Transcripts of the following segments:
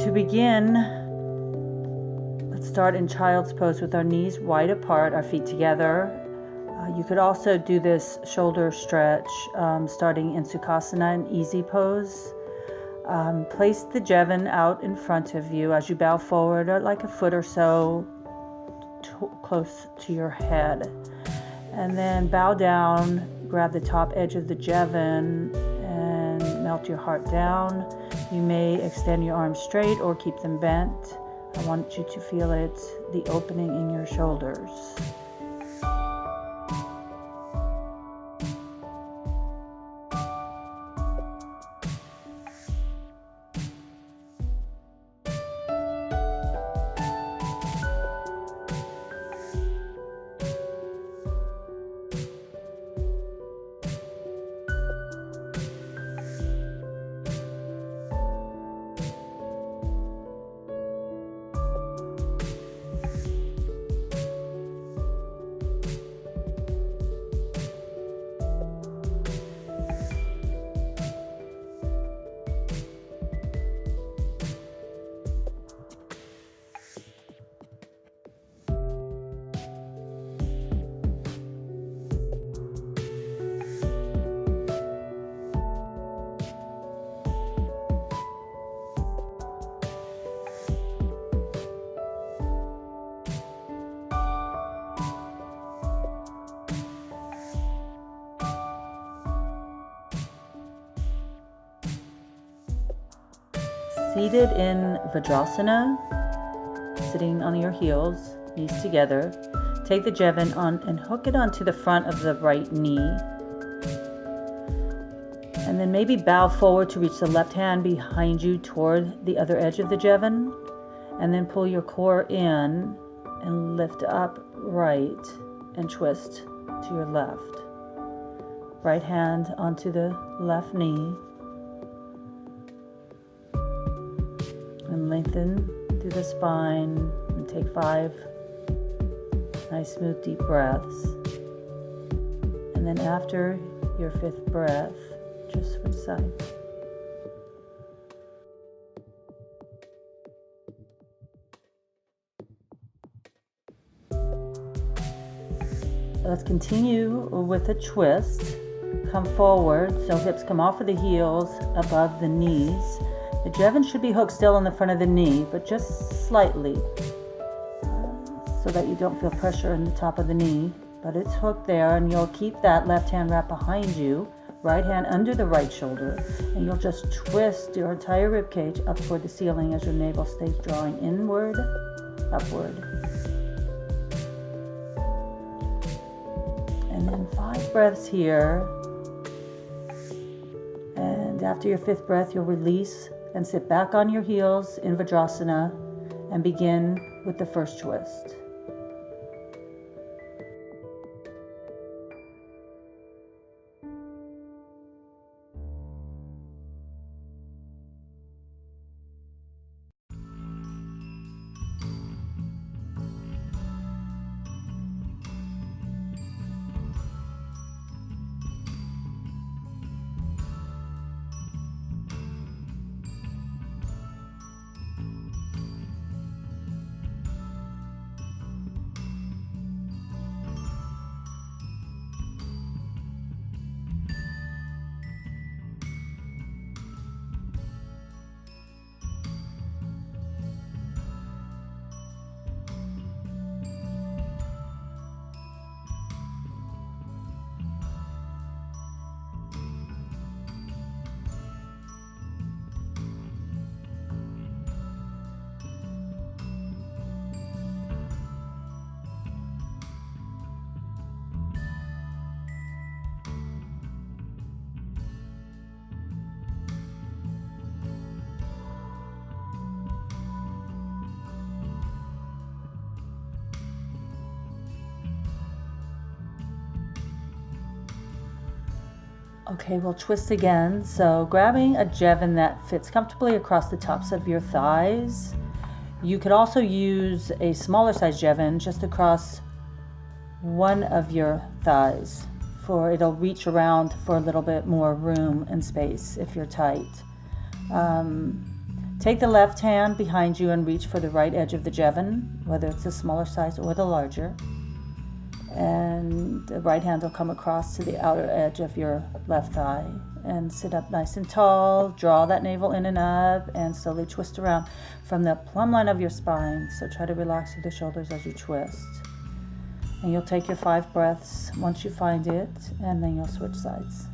to begin, let's start in child's pose with our knees wide apart, our feet together. You could also do this shoulder stretch starting in Sukhasana, an easy pose. Place the Jevin out in front of you as you bow forward, like a foot or so close to your head. And then bow down, grab the top edge of the Jevin and melt your heart down. You may extend your arms straight or keep them bent. I want you to feel it, the opening in your shoulders. Seated in Vajrasana, sitting on your heels, knees together, take the Jevin on and hook it onto the front of the right knee. And then maybe bow forward to reach the left hand behind you toward the other edge of the Jevin. And then pull your core in and lift up right and twist to your left. Right hand onto the left knee. And lengthen through the spine and take 5 nice, smooth, deep breaths. And then after your 5th breath, just switch sides. Let's continue with a twist. Come forward, so hips come off of the heels, above the knees. The Jevin should be hooked still on the front of the knee, but just slightly, so that you don't feel pressure in the top of the knee. But it's hooked there, and you'll keep that left hand wrapped behind you, right hand under the right shoulder, and you'll just twist your entire rib cage up toward the ceiling as your navel stays drawing inward, upward. And then 5 breaths here. And after your 5th breath, you'll release and sit back on your heels in Vajrasana and begin with the first twist. Okay, we'll twist again. So grabbing a Jevin that fits comfortably across the tops of your thighs. You could also use a smaller size Jevin just across one of your thighs, for it'll reach around for a little bit more room and space if you're tight. Take the left hand behind you and reach for the right edge of the Jevin, whether it's the smaller size or the larger. And the right hand will come across to the outer edge of your left thigh. And sit up nice and tall. Draw that navel in and up and slowly twist around from the plumb line of your spine. So try to relax through the shoulders as you twist. And you'll take your 5 breaths once you find it, and then you'll switch sides.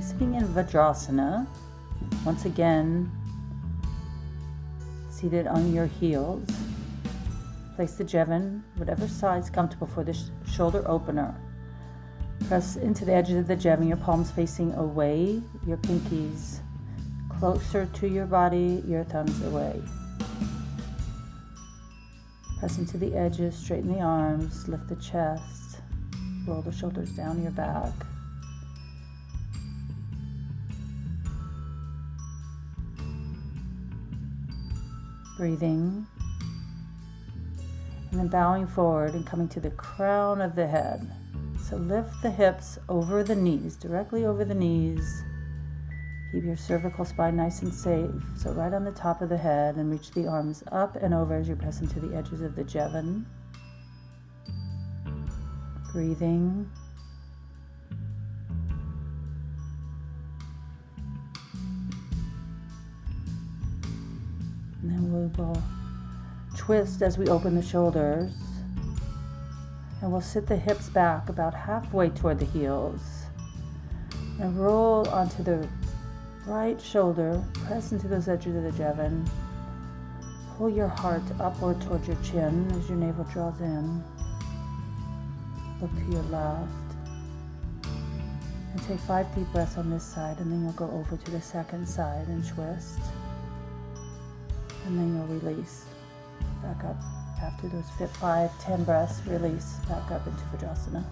Sitting in Vajrasana, once again, seated on your heels. Place the Jevin, whatever size comfortable for the shoulder opener. Press into the edges of the Jevin, your palms facing away, your pinkies closer to your body, your thumbs away. Press into the edges, straighten the arms, lift the chest, roll the shoulders down your back. Breathing, and then bowing forward and coming to the crown of the head. So lift the hips over the knees, directly over the knees. Keep your cervical spine nice and safe. So right on the top of the head, and reach the arms up and over as you press into the edges of the Jevin. Breathing. And then we will twist as we open the shoulders. And we'll sit the hips back about halfway toward the heels. And roll onto the right shoulder. Press into those edges of the Jevin. Pull your heart upward towards your chin as your navel draws in. Look to your left. And take 5 deep breaths on this side, and then you'll go over to the second side and twist. And then you'll release back up. After those 5-10 breaths, release back up into Vajrasana.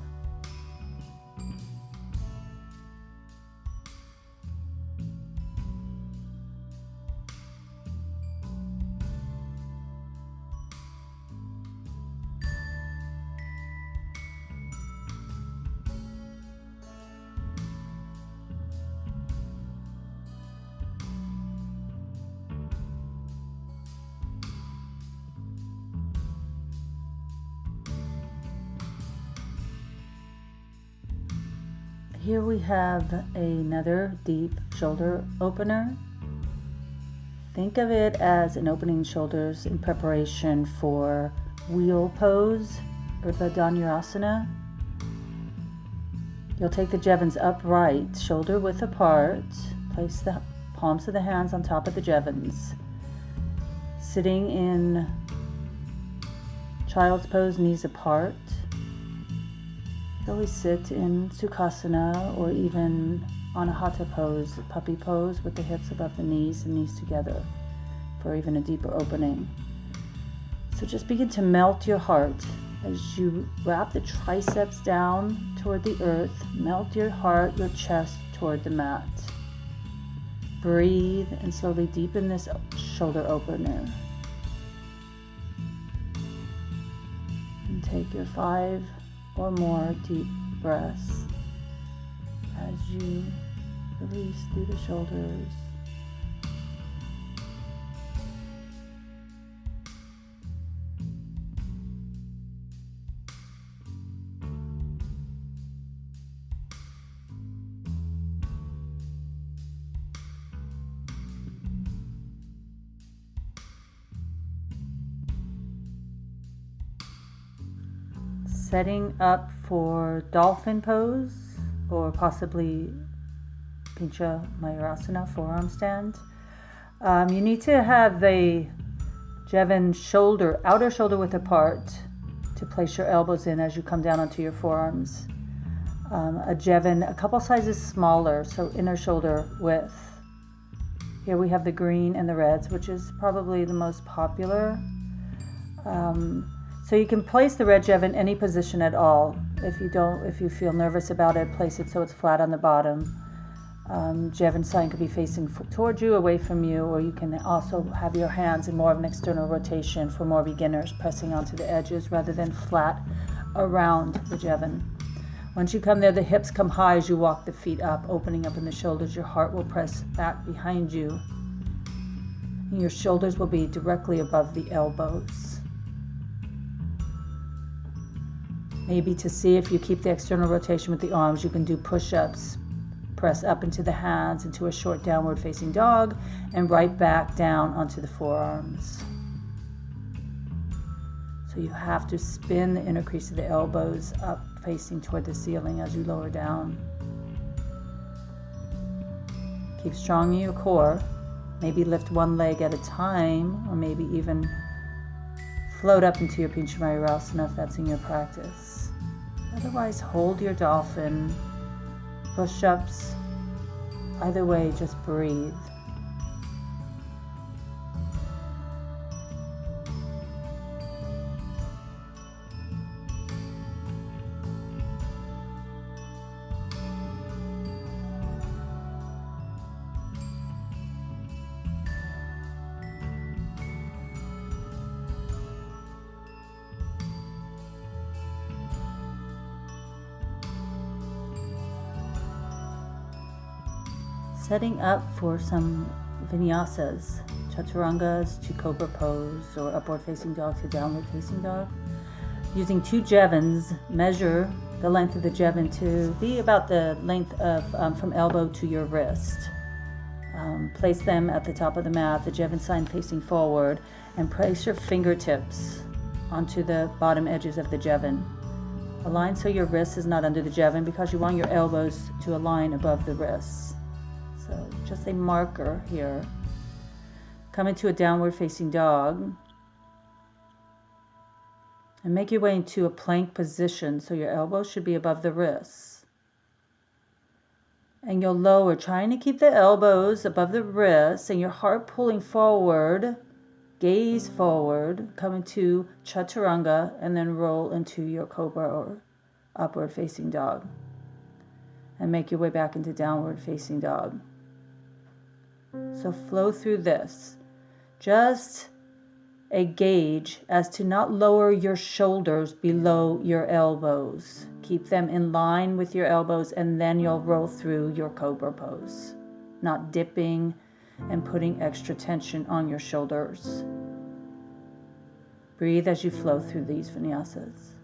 Here we have another deep shoulder opener. Think of it as an opening shoulders in preparation for wheel pose, Urdhva Dhanurasana. You'll take the Jevins upright, shoulder width apart. Place the palms of the hands on top of the Jevins. Sitting in child's pose, knees apart. Always sit in Sukhasana or even Anahata pose, puppy pose, with the hips above the knees and knees together for even a deeper opening. So just begin to melt your heart as you wrap the triceps down toward the earth. Melt your heart, your chest toward the mat. Breathe and slowly deepen this shoulder opener. And take your 5 or more deep breaths as you release through the shoulders. Setting up for dolphin pose or possibly Pincha Mayurasana, forearm stand. You need to have the Jevin outer shoulder width apart to place your elbows in as you come down onto your forearms. A Jevin a couple sizes smaller, so inner shoulder width. Here we have the green and the reds, which is probably the most popular. So you can place the red Jevin in any position at all. If you feel nervous about it, place it so it's flat on the bottom. Jevin sign could be facing towards you, away from you, or you can also have your hands in more of an external rotation for more beginners, pressing onto the edges rather than flat around the Jevin. Once you come there, the hips come high as you walk the feet up, opening up in the shoulders. Your heart will press back behind you, and your shoulders will be directly above the elbows. Maybe to see if you keep the external rotation with the arms, you can do push-ups. Press up into the hands, into a short downward facing dog, and right back down onto the forearms. So you have to spin the inner crease of the elbows up facing toward the ceiling as you lower down. Keep strong in your core. Maybe lift one leg at a time, or maybe even float up into your Pincha Mayurasana if that's in your practice. Otherwise, hold your dolphin. Push-ups, either way, just breathe. Setting up for some vinyasas, chaturangas to cobra pose, or upward facing dog to downward facing dog. Using 2 Jevins, measure the length of the Jevin to be about the length of from elbow to your wrist. Place them at the top of the mat, the Jevin sign facing forward, and place your fingertips onto the bottom edges of the Jevin. Align so your wrist is not under the Jevin because you want your elbows to align above the wrists. So just a marker here. Come into a downward facing dog and make your way into a plank position so your elbows should be above the wrists. And you'll lower, trying to keep the elbows above the wrists and your heart pulling forward, gaze forward, come into chaturanga, and then roll into your cobra or upward facing dog. And make your way back into downward facing dog. So flow through this. Just a gauge as to not lower your shoulders below your elbows. Keep them in line with your elbows, and then you'll roll through your cobra pose. Not dipping and putting extra tension on your shoulders. Breathe as you flow through these vinyasas.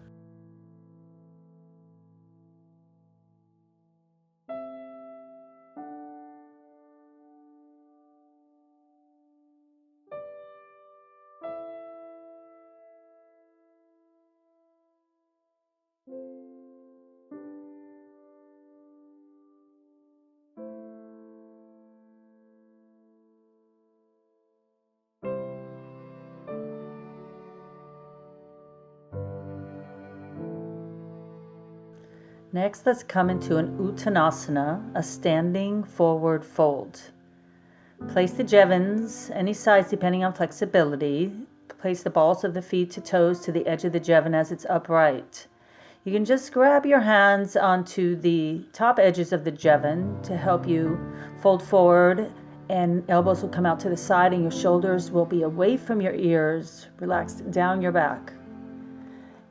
Next, let's come into an Uttanasana, a standing forward fold. Place the Jevins, any size depending on flexibility. Place the balls of the feet to toes to the edge of the Jevin as it's upright. You can just grab your hands onto the top edges of the Jevin to help you fold forward, and elbows will come out to the side and your shoulders will be away from your ears, relaxed down your back.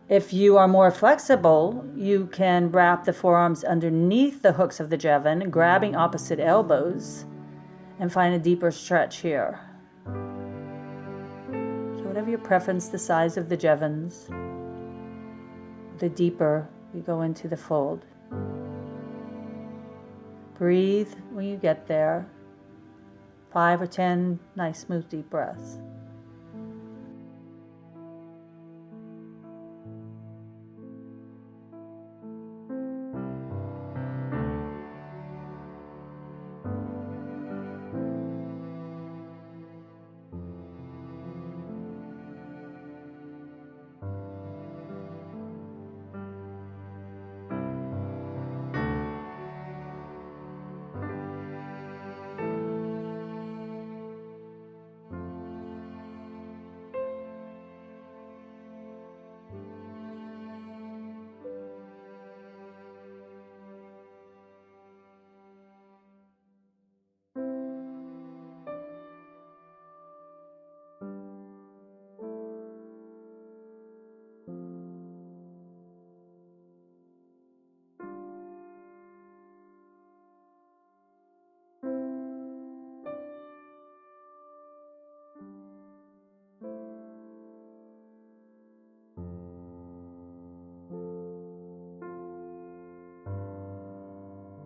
If you are more flexible, you can wrap the forearms underneath the hooks of the Jevin, grabbing opposite elbows, and find a deeper stretch here. So whatever your preference, the size of the Jevins, the deeper you go into the fold. Breathe when you get there. 5 or 10 nice, smooth, deep breaths.